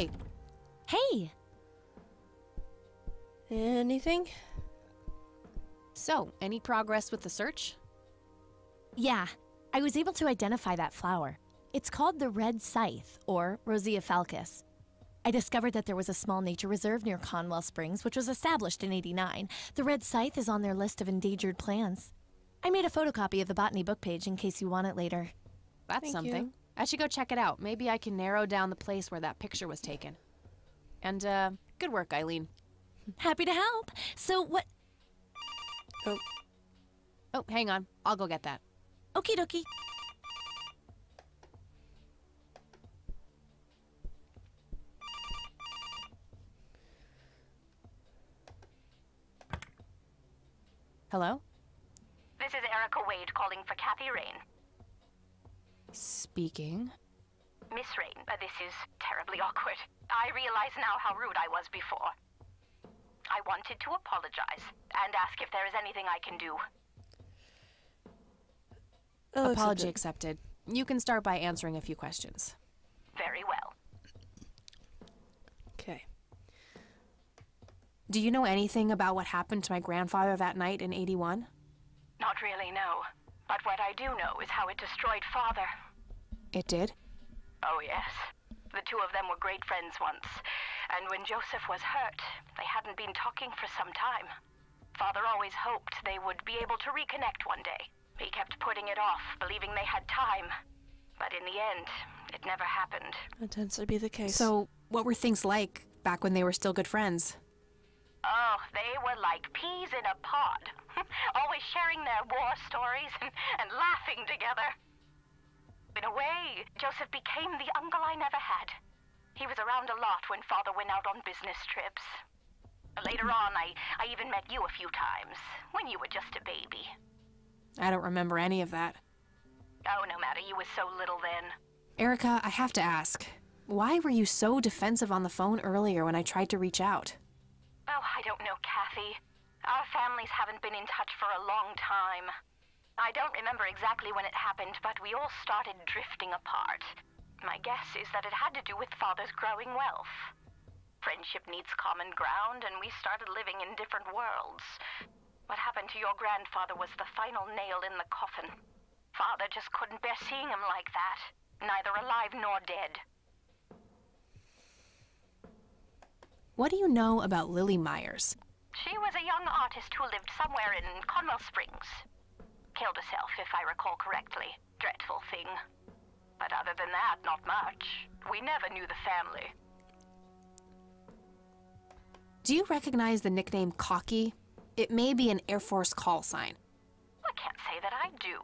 Hey! Hey! Anything? So, any progress with the search? Yeah, I was able to identify that flower. It's called the red scythe, or Rosea falcus. I discovered that there was a small nature reserve near Conwell Springs, which was established in '89. The red scythe is on their list of endangered plants. I made a photocopy of the botany book page in case you want it later. That's Thank something. you. I should go check it out. Maybe I can narrow down the place where that picture was taken. And, good work, Eileen. Happy to help. So what... Oh, Oh, hang on. I'll go get that. Okie dokie. Hello? This is Erica Wade calling for Kathy Rain. Speaking. Miss Rain, this is terribly awkward. I realize now how rude I was before. I wanted to apologize and ask if there is anything I can do. oh, Apology accepted. You can start by answering a few questions. Very well. Okay. Do you know anything about what happened to my grandfather that night in '81? Not really, no. But what I do know is how it destroyed Father. It did? Oh, yes. The two of them were great friends once. And when Joseph was hurt, they hadn't been talking for some time. Father always hoped they would be able to reconnect one day. He kept putting it off, believing they had time. But in the end, it never happened. That tends to be the case. So, what were things like back when they were still good friends? Oh, they were like peas in a pod. Always sharing their war stories and laughing together. In a way, Joseph became the uncle I never had. He was around a lot when Father went out on business trips. Later on, I even met you a few times, when you were just a baby. I don't remember any of that. Oh, no matter, you were so little then. Erica, I have to ask, why were you so defensive on the phone earlier when I tried to reach out? Oh, I don't know, Kathy. Our families haven't been in touch for a long time. I don't remember exactly when it happened, but we all started drifting apart. My guess is that it had to do with Father's growing wealth. Friendship needs common ground, and we started living in different worlds. What happened to your grandfather was the final nail in the coffin. Father just couldn't bear seeing him like that, neither alive nor dead. What do you know about Lily Myers? She was a young artist who lived somewhere in Conwell Springs. Killed herself, if I recall correctly. Dreadful thing. But other than that, not much. We never knew the family. Do you recognize the nickname Cocky? It may be an Air Force call sign. I can't say that I do.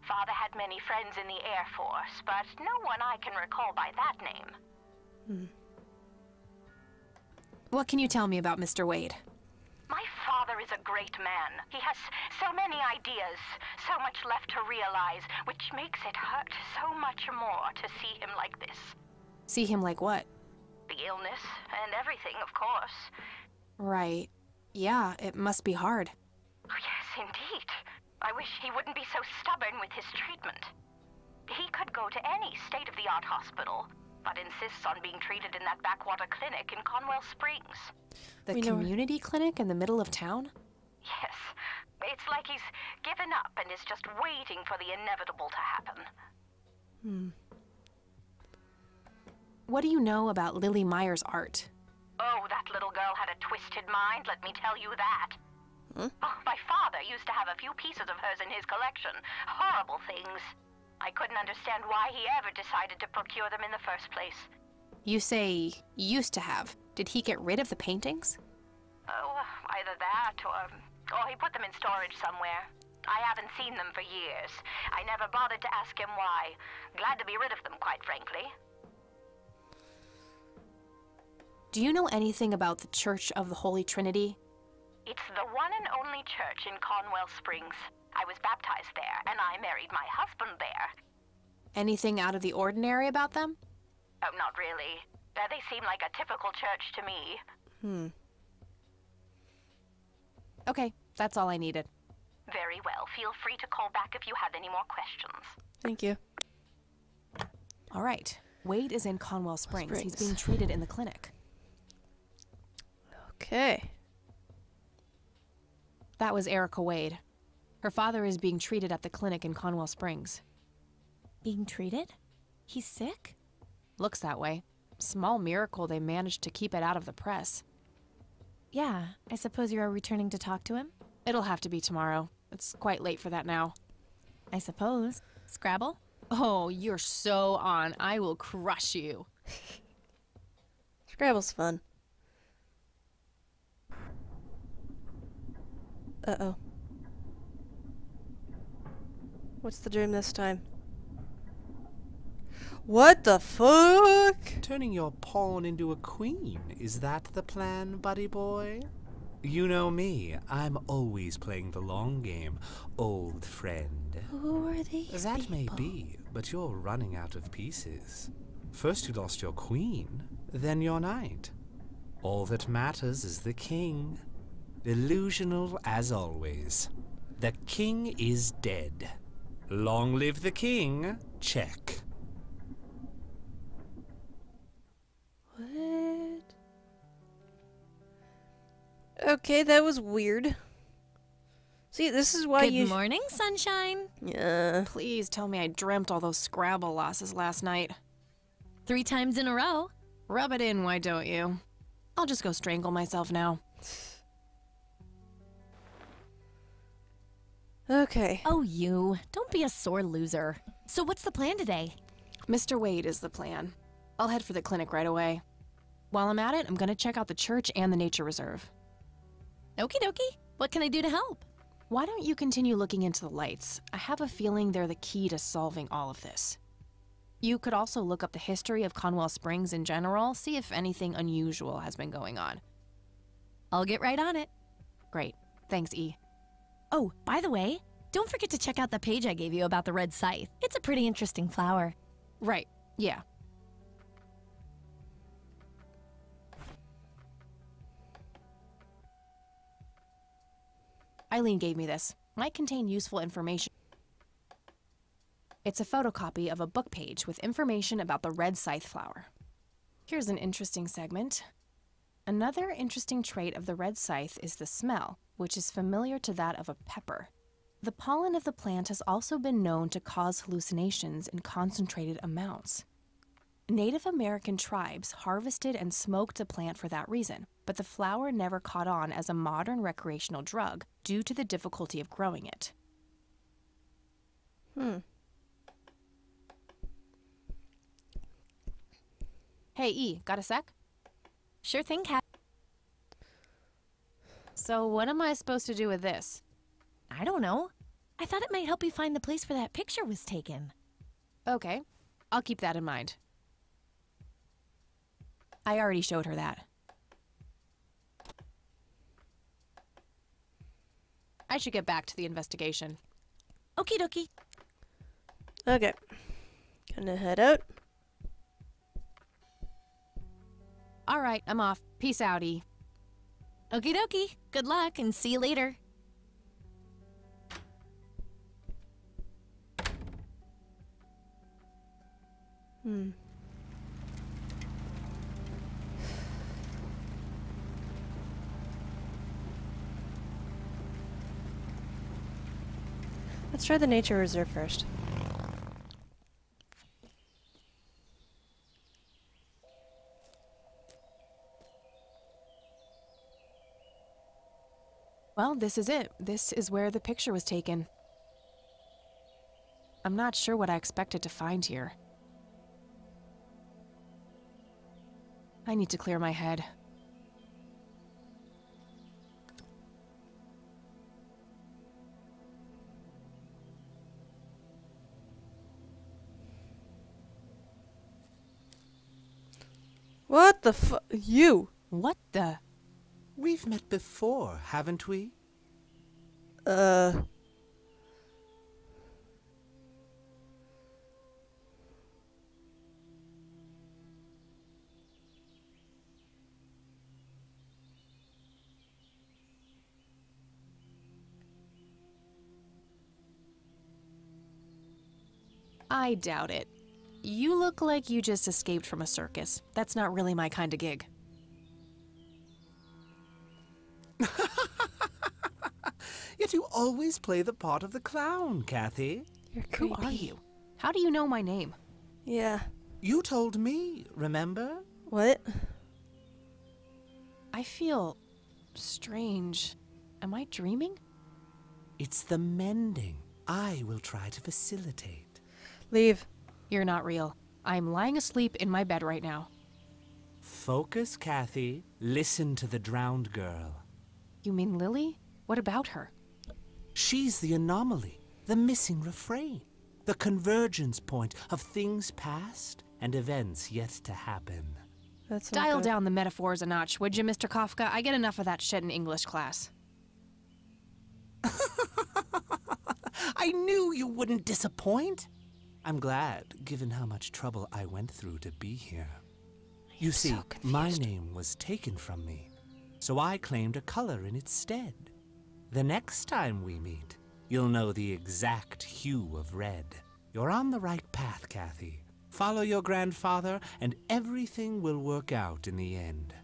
Father had many friends in the Air Force, but no one I can recall by that name. What can you tell me about Mr. Wade? My father is a great man. He has so many ideas, so much left to realize, which makes it hurt so much more to see him like this. See him like what? The illness and everything, of course. Right. Yeah, it must be hard. Oh, yes, indeed. I wish he wouldn't be so stubborn with his treatment. He could go to any state-of-the-art hospital, but insists on being treated in that backwater clinic in Conwell Springs. The We know- community clinic in the middle of town? Yes, it's like he's given up and is just waiting for the inevitable to happen. What do you know about Lily Myers' art? Oh, that little girl had a twisted mind, let me tell you that. Oh, my father used to have a few pieces of hers in his collection. Horrible things. I couldn't understand why he ever decided to procure them in the first place. You say used to have. Did he get rid of the paintings? Oh, either that or he put them in storage somewhere. I haven't seen them for years. I never bothered to ask him why. Glad to be rid of them, quite frankly. Do you know anything about the Church of the Holy Trinity? It's the one and only church in Conwell Springs. I was baptized there, and I married my husband there. Anything out of the ordinary about them? Oh, not really. They seem like a typical church to me. Okay, that's all I needed. Very well. Feel free to call back if you have any more questions. Thank you. All right. Wade is in Conwell Springs. He's Springs. being treated in the clinic. Okay. That was Erica Wade. Her father is being treated at the clinic in Conwell Springs. Being treated? He's sick? Looks that way. Small miracle they managed to keep it out of the press. Yeah, I suppose you are returning to talk to him? It'll have to be tomorrow. It's quite late for that now. I suppose. Scrabble? Oh, you're so on. I will crush you. Scrabble's fun. Uh-oh. What's the dream this time? What the fuck? Turning your pawn into a queen, is that the plan, buddy boy? You know me, I'm always playing the long game, old friend. Who are these That may people? be, but you're running out of pieces. First you lost your queen, then your knight. All that matters is the king. Delusional as always. The king is dead. Long live the king, check. What? Okay, that was weird. See, this is why Good morning, sunshine. Yeah. Please tell me I dreamt all those Scrabble losses last night. 3 times in a row. Rub it in, why don't you? I'll just go strangle myself now. Okay. Oh, you. Don't be a sore loser. So what's the plan today? Mr. Wade is the plan. I'll head for the clinic right away. While I'm at it, I'm gonna check out the church and the nature reserve. Okie dokie. What can I do to help? Why don't you continue looking into the lights? I have a feeling they're the key to solving all of this. You could also look up the history of Conwell Springs in general, see if anything unusual has been going on. I'll get right on it. Great. Thanks, E. Oh, by the way, don't forget to check out the page I gave you about the red scythe. It's a pretty interesting flower. Right. Yeah. Eileen gave me this. Might contain useful information. It's a photocopy of a book page with information about the red scythe flower. Here's an interesting segment. Another interesting trait of the red scythe is the smell, which is familiar to that of a pepper. The pollen of the plant has also been known to cause hallucinations in concentrated amounts. Native American tribes harvested and smoked the plant for that reason, but the flower never caught on as a modern recreational drug due to the difficulty of growing it. Hey, E, got a sec? Sure thing, Cat. So what am I supposed to do with this? I don't know. I thought it might help you find the place where that picture was taken. Okay, I'll keep that in mind. I already showed her that. I should get back to the investigation. Okie dokie. Okay. Gonna head out. All right, I'm off. Peace out, E. Okie dokie. Good luck and see you later. Let's try the nature reserve first. Well, this is it. This is where the picture was taken. I'm not sure what I expected to find here. I need to clear my head. What the fu- You! What the? We've met before, haven't we? I doubt it. You look like you just escaped from a circus. That's not really my kind of gig. Yet you always play the part of the clown, Kathy. You're Who creepy. are you? How do you know my name? Yeah. You told me, remember? What? I feel strange. Am I dreaming? It's the mending I will try to facilitate. Leave. You're not real. I'm lying asleep in my bed right now. Focus, Kathy. Listen to the drowned girl. You mean Lily? What about her? She's the anomaly, the missing refrain, the convergence point of things past and events yet to happen. That's not Dial good. down the metaphors a notch, would you, Mr. Kafka? I get enough of that shit in English class. I knew you wouldn't disappoint. I'm glad, given how much trouble I went through to be here. You see, so my confused. name was taken from me, so I claimed a color in its stead. The next time we meet, you'll know the exact hue of red. You're on the right path, Kathy. Follow your grandfather, and everything will work out in the end.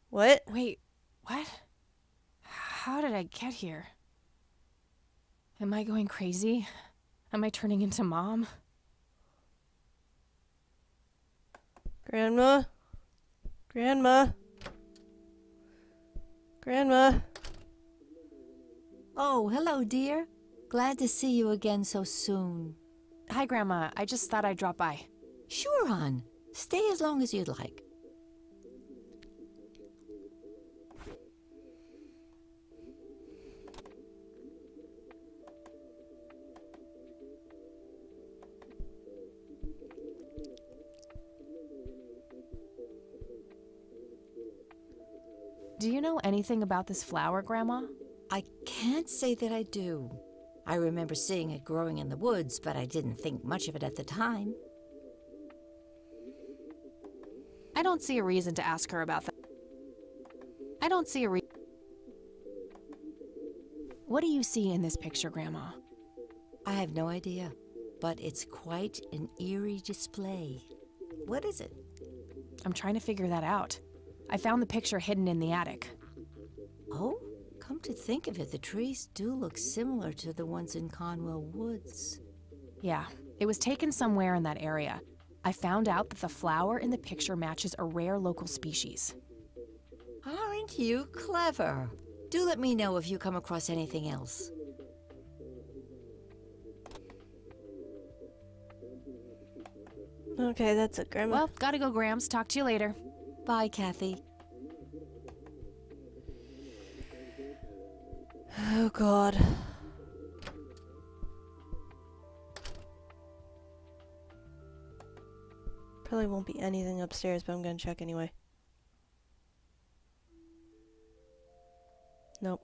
What? Wait, what? How did I get here? Am I going crazy? Am I turning into Mom? Grandma? Grandma? Grandma? Oh, hello, dear. Glad to see you again so soon. Hi, Grandma. I just thought I'd drop by. Sure, hon. Stay as long as you'd like. Do you know anything about this flower, Grandma? I can't say that I do. I remember seeing it growing in the woods, but I didn't think much of it at the time. I don't see a reason to ask her about that. I don't see a reason. What do you see in this picture, Grandma? I have no idea, but it's quite an eerie display. What is it? I'm trying to figure that out. I found the picture hidden in the attic. Oh, come to think of it, the trees do look similar to the ones in Conwell Woods. Yeah, it was taken somewhere in that area. I found out that the flower in the picture matches a rare local species. Aren't you clever? Do let me know if you come across anything else. Okay, that's it, Grandma. Well, gotta go, Grams. Talk to you later. Bye, Kathy. Oh, God. Probably won't be anything upstairs, but I'm gonna check anyway. Nope.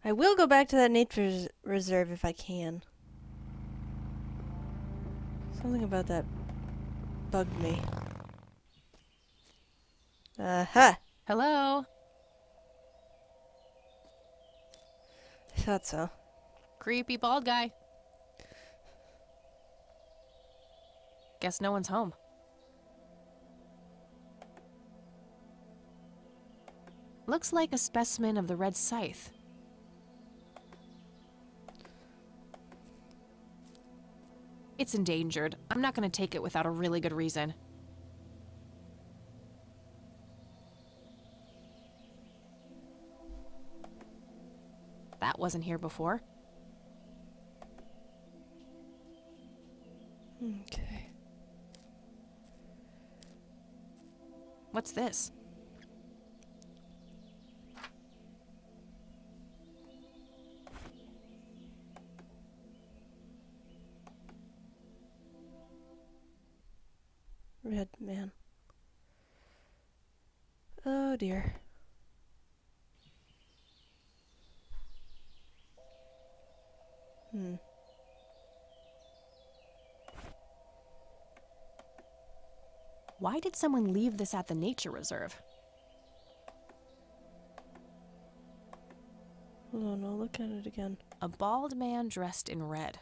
I will go back to that nature reserve if I can. Something about that bugged me. Aha! Hello? I thought so. Creepy bald guy. Guess no one's home. Looks like a specimen of the red scythe. It's endangered. I'm not gonna take it without a really good reason. That wasn't here before. Okay. What's this? Red man. Oh dear. Why did someone leave this at the nature reserve? Hold on, I'll look at it again. A bald man dressed in red.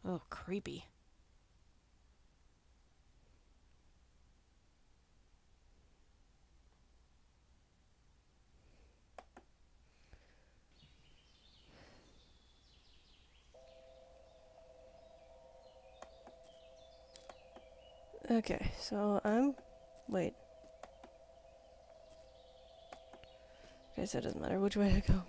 Oh, creepy. Okay, so wait. Okay, so it doesn't matter which way I go.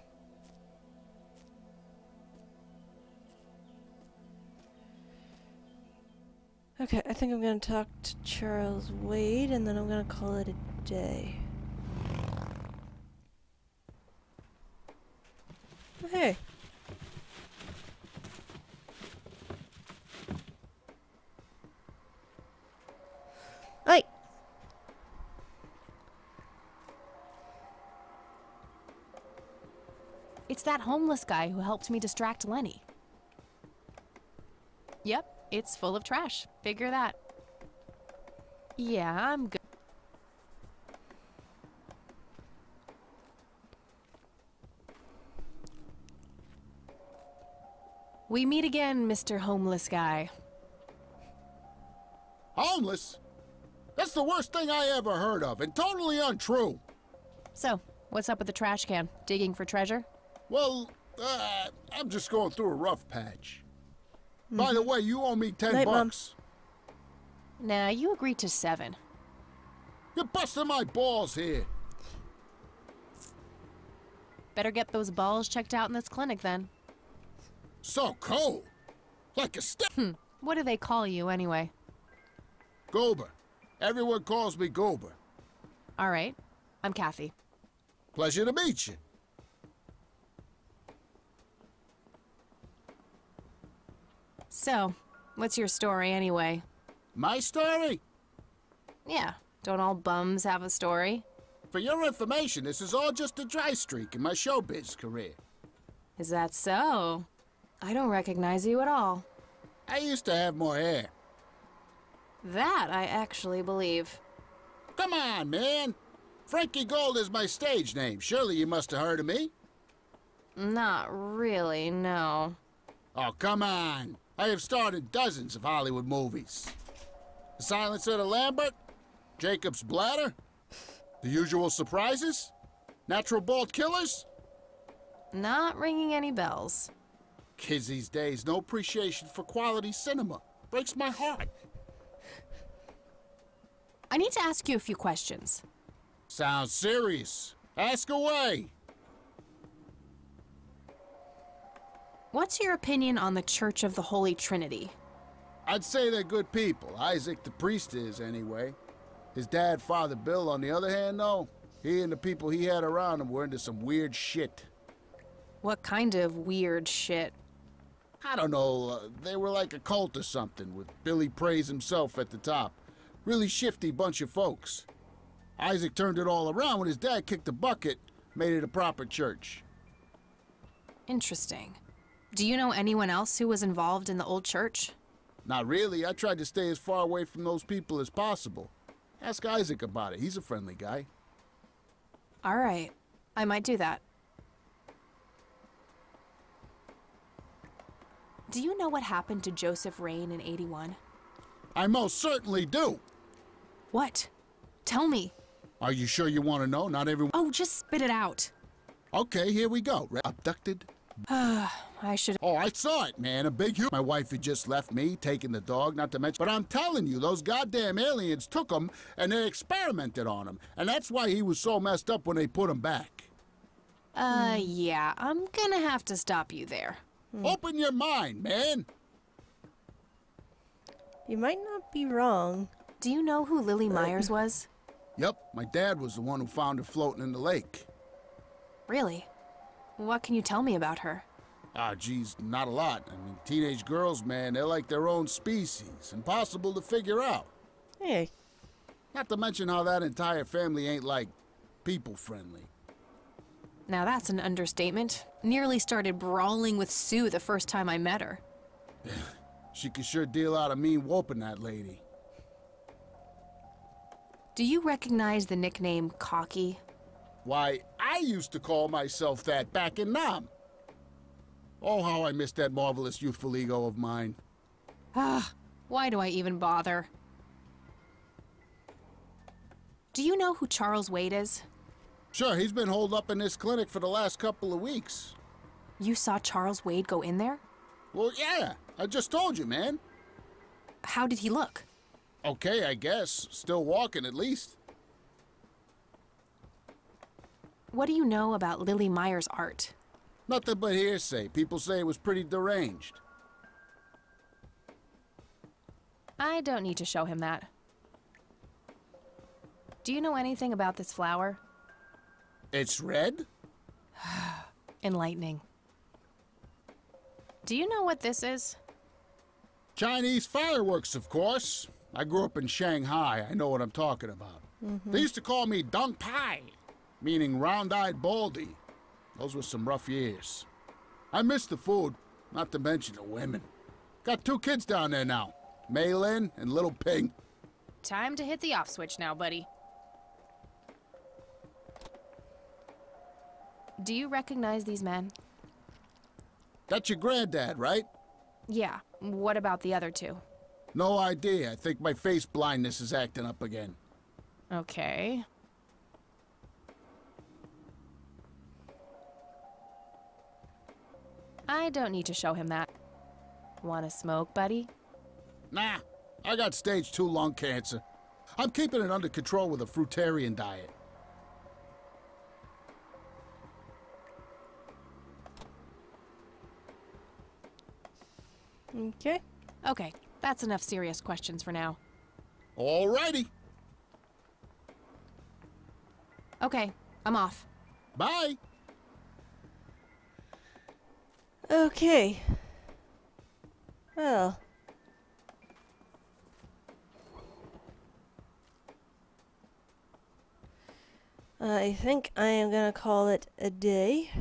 Okay, I think I'm gonna talk to Charles Wade, and then I'm gonna call it a day. Hey. Hey. It's that homeless guy who helped me distract Lenny. Yep, it's full of trash. Figure that. Yeah, I'm good. We meet again, Mr. Homeless Guy. Homeless? That's the worst thing I ever heard of, and totally untrue. So, what's up with the trash can? Digging for treasure? Well, I'm just going through a rough patch. By the way, you owe me 10 Night, bucks. Nah, you agreed to 7. You're busting my balls here. Better get those balls checked out in this clinic then. So cold. Like a step. What do they call you anyway? Gober. Everyone calls me Gober. All right, I'm Kathy. Pleasure to meet you. So, what's your story anyway? My story? Yeah, don't all bums have a story? For your information, this is all just a dry streak in my showbiz career. Is that so? I don't recognize you at all. I used to have more hair. That I actually believe. Come on, man. Frankie Gold is my stage name. Surely you must have heard of me. Not really, no. Oh, come on. I have starred in dozens of Hollywood movies. The Silencer of the Lambert, Jacob's Bladder, The Usual Surprises, Natural Bald Killers. Not ringing any bells. Kids these days, no appreciation for quality cinema. Breaks my heart. I need to ask you a few questions. Sounds serious. Ask away. What's your opinion on the Church of the Holy Trinity? I'd say they're good people. Isaac the priest is, anyway. His dad, Father Bill, on the other hand, though, he and the people he had around him were into some weird shit. What kind of weird shit? I don't know, they were like a cult or something, with Billy Praise himself at the top. Really shifty bunch of folks. Isaac turned it all around when his dad kicked the bucket, made it a proper church. Interesting. Do you know anyone else who was involved in the old church? Not really. I tried to stay as far away from those people as possible. Ask Isaac about it. He's a friendly guy. All right. I might do that. Do you know what happened to Joseph Rain in '81? I most certainly do. What? Tell me. Are you sure you want to know? Not everyone... Oh, just spit it out. Okay, here we go. Abducted? I should... Oh, I saw it, man. A big... My wife had just left me, taking the dog, not to mention... But I'm telling you, those goddamn aliens took him, and they experimented on him. And that's why he was so messed up when they put him back. Yeah, I'm gonna have to stop you there. Open your mind, man. You might not be wrong. Do you know who Lily Myers was? Yep, my dad was the one who found her floating in the lake. Really? What can you tell me about her? Ah, geez, not a lot. I mean, teenage girls, man, they're like their own species. Impossible to figure out. Hey. Not to mention how that entire family ain't, like, people-friendly. Now that's an understatement. Nearly started brawling with Sue the first time I met her. She could sure deal out a mean whooping, that lady. Do you recognize the nickname Cocky? Why, I used to call myself that back in Nam. Oh, how I miss that marvelous youthful ego of mine. Ah, why do I even bother? Do you know who Charles Wade is? Sure, he's been holed up in this clinic for the last couple of weeks. You saw Charles Wade go in there? Well, yeah, I just told you, man. How did he look? Okay, I guess. Still walking, at least. What do you know about Lily Meyer's art? Nothing but hearsay. People say it was pretty deranged. I don't need to show him that. Do you know anything about this flower? It's red? Enlightening. Do you know what this is? Chinese fireworks, of course. I grew up in Shanghai. I know what I'm talking about. They used to call me Dong Pai, meaning round-eyed baldy. Those were some rough years. I miss the food, not to mention the women. Got 2 kids down there now, Mei Lin and Little Ping. Time to hit the off switch now, buddy. Do you recognize these men? That's your granddad, right? Yeah. What about the other 2? No idea. I think my face blindness is acting up again. Okay. I don't need to show him that. Want to smoke, buddy? Nah, I got stage 2 lung cancer. I'm keeping it under control with a fruitarian diet. Okay. Okay, that's enough serious questions for now. Alrighty. Okay, I'm off. Bye. Okay. Well. I think I am gonna call it a day.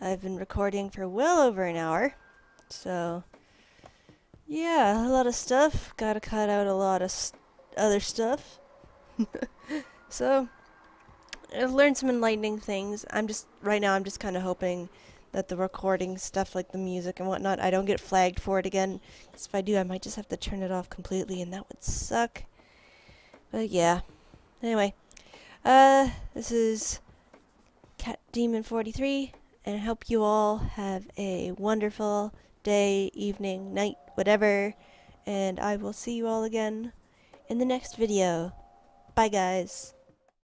I've been recording for well over an hour. So, yeah, a lot of stuff. Gotta cut out a lot of other stuff. So, I've learned some enlightening things. Right now I'm just kind of hoping that the recording stuff, like the music and whatnot, I don't get flagged for it again. Because if I do, I might just have to turn it off completely, and that would suck. But yeah. Anyway, this is Cat Demon 43, and I hope you all have a wonderful day, evening, night, whatever. And I will see you all again in the next video. Bye, guys.